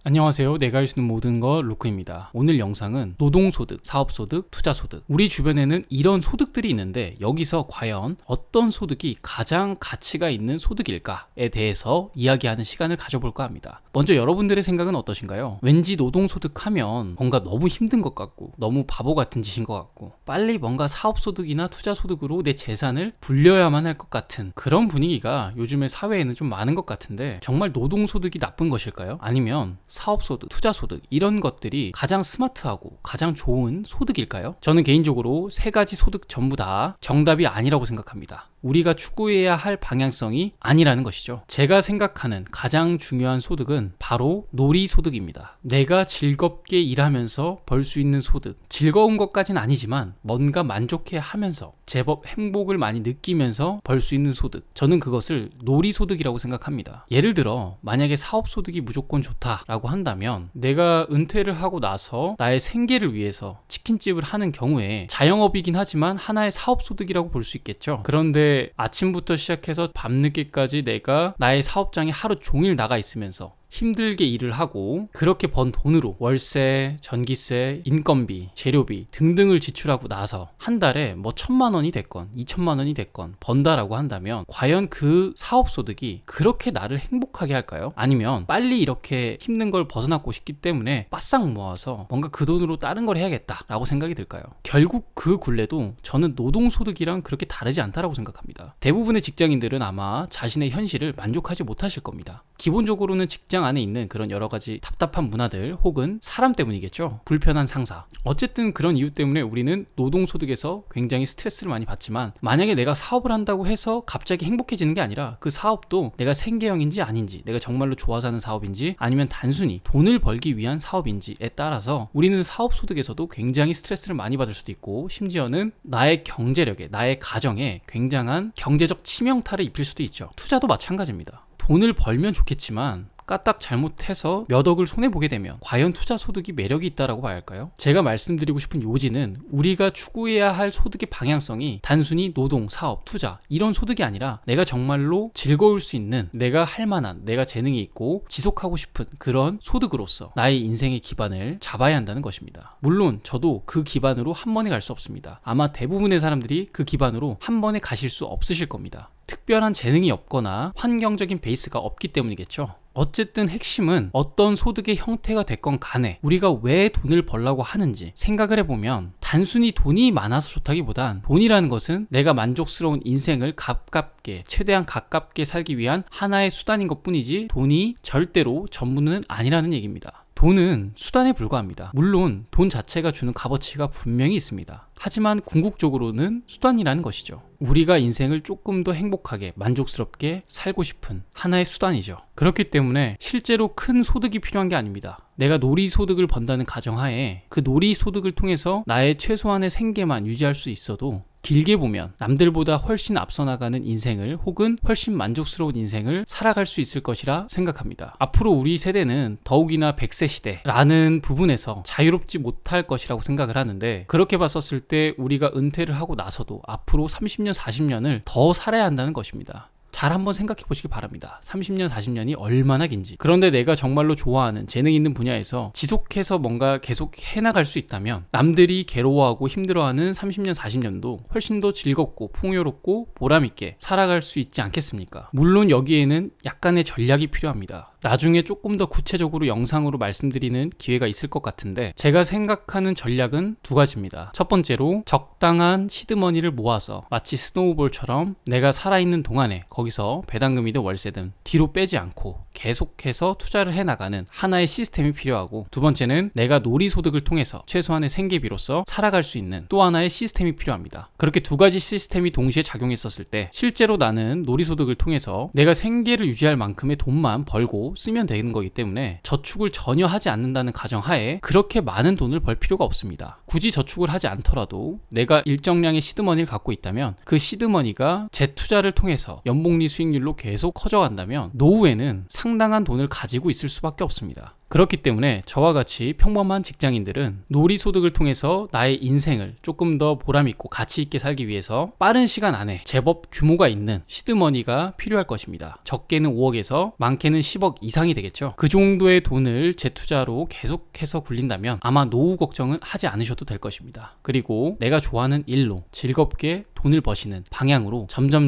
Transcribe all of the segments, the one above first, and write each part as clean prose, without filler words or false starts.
안녕하세요. 내가 알 수 있는 모든 것 루크입니다. 오늘 영상은 노동소득, 사업소득, 투자소득, 우리 주변에는 이런 소득들이 있는데 여기서 과연 어떤 소득이 가장 가치가 있는 소득일까에 대해서 이야기하는 시간을 가져볼까 합니다. 먼저 여러분들의 생각은 어떠신가요? 왠지 노동소득 하면 뭔가 너무 힘든 것 같고 너무 바보 같은 짓인 것 같고 빨리 뭔가 사업소득이나 투자소득으로 내 재산을 불려야만 할 것 같은 그런 분위기가 요즘에 사회에는 좀 많은 것 같은데 정말 노동소득이 나쁜 것일까요? 아니면 사업소득, 투자소득 이런 것들이 가장 스마트하고 가장 좋은 소득일까요? 저는 개인적으로 세 가지 소득 전부 다 정답이 아니라고 생각합니다. 우리가 추구해야 할 방향성이 아니라는 것이죠. 제가 생각하는 가장 중요한 소득은 바로 놀이소득입니다. 내가 즐겁게 일하면서 벌 수 있는 소득. 즐거운 것까지는 아니지만 뭔가 만족해 하면서 제법 행복을 많이 느끼면서 벌 수 있는 소득. 저는 그것을 놀이소득이라고 생각합니다. 예를 들어 만약에 사업소득이 무조건 좋다라고 한다면 내가 은퇴를 하고 나서 나의 생계를 위해서 치킨집을 하는 경우에 자영업이긴 하지만 하나의 사업소득이라고 볼 수 있겠죠. 그런데 아침부터 시작해서 밤늦게까지 내가 나의 사업장에 하루 종일 나가 있으면서 힘들게 일을 하고 그렇게 번 돈으로 월세, 전기세, 인건비, 재료비 등등을 지출하고 나서 한 달에 뭐 1,000만 원이 됐건 2,000만 원이 됐건 번다라고 한다면 과연 그 사업소득이 그렇게 나를 행복하게 할까요? 아니면 빨리 이렇게 힘든 걸 벗어나고 싶기 때문에 바싹 모아서 뭔가 그 돈으로 다른 걸 해야겠다라고 생각이 들까요? 결국 그 굴레도 저는 노동소득이랑 그렇게 다르지 않다라고 생각합니다. 대부분의 직장인들은 아마 자신의 현실을 만족하지 못하실 겁니다. 기본적으로는 직장 안에 있는 그런 여러 가지 답답한 문화들 혹은 사람 때문이겠죠. 불편한 상사. 어쨌든 그런 이유 때문에 우리는 노동소득에서 굉장히 스트레스를 많이 받지만 만약에 내가 사업을 한다고 해서 갑자기 행복해지는 게 아니라 그 사업도 내가 생계형인지 아닌지 내가 정말로 좋아서 하는 사업인지 아니면 단순히 돈을 벌기 위한 사업인지에 따라서 우리는 사업소득에서도 굉장히 스트레스를 많이 받을 수도 있고 심지어는 나의 경제력에 나의 가정에 굉장한 경제적 치명타를 입힐 수도 있죠. 투자도 마찬가지입니다. 돈을 벌면 좋겠지만 까딱 잘못해서 몇 억을 손해보게 되면 과연 투자소득이 매력이 있다라고 봐야 할까요? 제가 말씀드리고 싶은 요지는 우리가 추구해야 할 소득의 방향성이 단순히 노동, 사업, 투자 이런 소득이 아니라 내가 정말로 즐거울 수 있는 내가 할 만한 내가 재능이 있고 지속하고 싶은 그런 소득으로서 나의 인생의 기반을 잡아야 한다는 것입니다. 물론 저도 그 기반으로 한 번에 갈 수 없습니다. 아마 대부분의 사람들이 그 기반으로 한 번에 가실 수 없으실 겁니다. 특별한 재능이 없거나 환경적인 베이스가 없기 때문이겠죠. 어쨌든 핵심은 어떤 소득의 형태가 됐건 간에 우리가 왜 돈을 벌려고 하는지 생각을 해보면 단순히 돈이 많아서 좋다기보단 돈이라는 것은 내가 만족스러운 인생을 가깝게 최대한 가깝게 살기 위한 하나의 수단인 것 뿐이지 돈이 절대로 전부는 아니라는 얘기입니다. 돈은 수단에 불과합니다. 물론 돈 자체가 주는 값어치가 분명히 있습니다. 하지만 궁극적으로는 수단이라는 것이죠. 우리가 인생을 조금 더 행복하게 만족스럽게 살고 싶은 하나의 수단이죠. 그렇기 때문에 실제로 큰 소득이 필요한 게 아닙니다. 내가 놀이소득을 번다는 가정하에 그 놀이소득을 통해서 나의 최소한의 생계만 유지할 수 있어도 길게 보면 남들보다 훨씬 앞서 나가는 인생을 혹은 훨씬 만족스러운 인생을 살아갈 수 있을 것이라 생각합니다. 앞으로 우리 세대는 더욱이나 100세 시대라는 부분에서 자유롭지 못할 것이라고 생각을 하는데 그렇게 봤었을 때 우리가 은퇴를 하고 나서도 앞으로 30년, 40년을 더 살아야 한다는 것입니다. 잘 한번 생각해 보시기 바랍니다. 30년, 40년이 얼마나 긴지. 그런데 내가 정말로 좋아하는 재능 있는 분야에서 지속해서 뭔가 계속 해나갈 수 있다면 남들이 괴로워하고 힘들어하는 30년, 40년도 훨씬 더 즐겁고 풍요롭고 보람있게 살아갈 수 있지 않겠습니까? 물론 여기에는 약간의 전략이 필요합니다. 나중에 조금 더 구체적으로 영상으로 말씀드리는 기회가 있을 것 같은데 제가 생각하는 전략은 두 가지입니다. 첫 번째로 적당한 시드머니를 모아서 마치 스노우볼처럼 내가 살아있는 동안에 거기서 배당금이든 월세든 뒤로 빼지 않고 계속해서 투자를 해나가는 하나의 시스템이 필요하고 두 번째는 내가 놀이소득을 통해서 최소한의 생계비로서 살아갈 수 있는 또 하나의 시스템이 필요합니다. 그렇게 두 가지 시스템이 동시에 작용했었을 때 실제로 나는 놀이소득을 통해서 내가 생계를 유지할 만큼의 돈만 벌고 쓰면 되는 거기 때문에 저축을 전혀 하지 않는다는 가정하에 그렇게 많은 돈을 벌 필요가 없습니다. 굳이 저축을 하지 않더라도 내가 일정량의 시드머니를 갖고 있다면 그 시드머니가 재투자를 통해서 연봉리 수익률로 계속 커져간다면 노후에는 상당한 돈을 가지고 있을 수밖에 없습니다. 그렇기 때문에 저와 같이 평범한 직장인들은 놀이소득을 통해서 나의 인생을 조금 더 보람있고 가치있게 살기 위해서 빠른 시간 안에 제법 규모가 있는 시드머니가 필요할 것입니다. 적게는 5억에서 많게는 10억 이상이 되겠죠. 그 정도의 돈을 재투자로 계속해서 굴린다면 아마 노후 걱정은 하지 않으셔도 될 것입니다. 그리고 내가 좋아하는 일로 즐겁게 돈을 버시는 방향으로 점점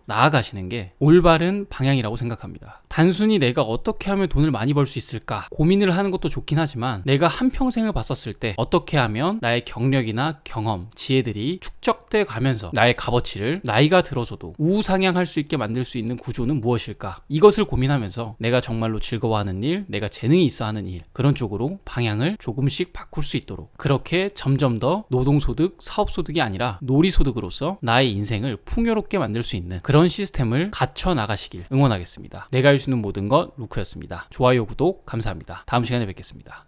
나아가시는 게 올바른 방향이라고 생각합니다. 단순히 내가 어떻게 하면 돈을 많이 벌 수 있을까 고민을 하는 것도 좋긴 하지만 내가 한평생을 봤었을 때 어떻게 하면 나의 경력이나 경험, 지혜들이 축적돼 가면서 나의 값어치를 나이가 들어서도 우상향할 수 있게 만들 수 있는 구조는 무엇일까? 이것을 고민하면서 내가 정말로 즐거워하는 일, 내가 재능이 있어 하는 일, 그런 쪽으로 방향을 조금씩 바꿀 수 있도록 그렇게 점점 더 노동소득, 사업소득이 아니라 놀이소득으로서 나의 인생을 풍요롭게 만들 수 있는 그런 시스템을 갖춰 나가시길 응원하겠습니다. 내가 할 수 있는 모든 것 루크였습니다. 좋아요, 구독 감사합니다. 다음 시간에 뵙겠습니다.